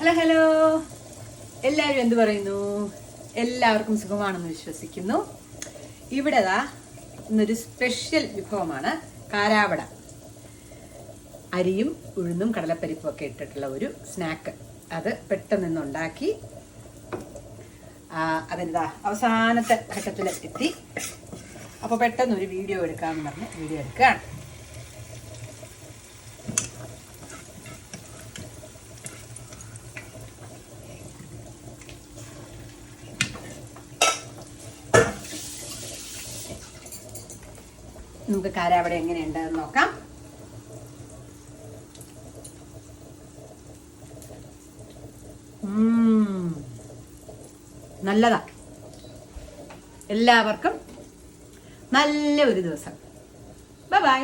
Hello hello, എല്ലാവരും എന്ത് പറയുന്നു? എല്ലാവർക്കും സുഖമാണെന്ന് വിശ്വസിക്കുന്നു. ഇവിടെ ഇന്നൊരു സ്പെഷ്യൽ വിഭവമാണ് കാരാവട. അരിയും ഉഴുന്നും കടലപ്പരിപ്പും ഒക്കെ ഇട്ടിട്ടുള്ള ഒരു സ്നാക്ക്. അത് പെട്ടെന്ന് ഉണ്ടാക്കി അതെന്താ അവസാനത്തെ ഘട്ടത്തിൽ എത്തി. അപ്പോൾ പെട്ടെന്ന് ഒരു വീഡിയോ എടുക്കാമെന്ന് പറഞ്ഞ് വീഡിയോ എടുക്കുകയാണ്. നമുക്ക് കാരാവട എങ്ങനെയുണ്ടെന്ന് നോക്കാം. നല്ലതാ. എല്ലാവർക്കും നല്ല ഒരു ദിവസം. Bye bye.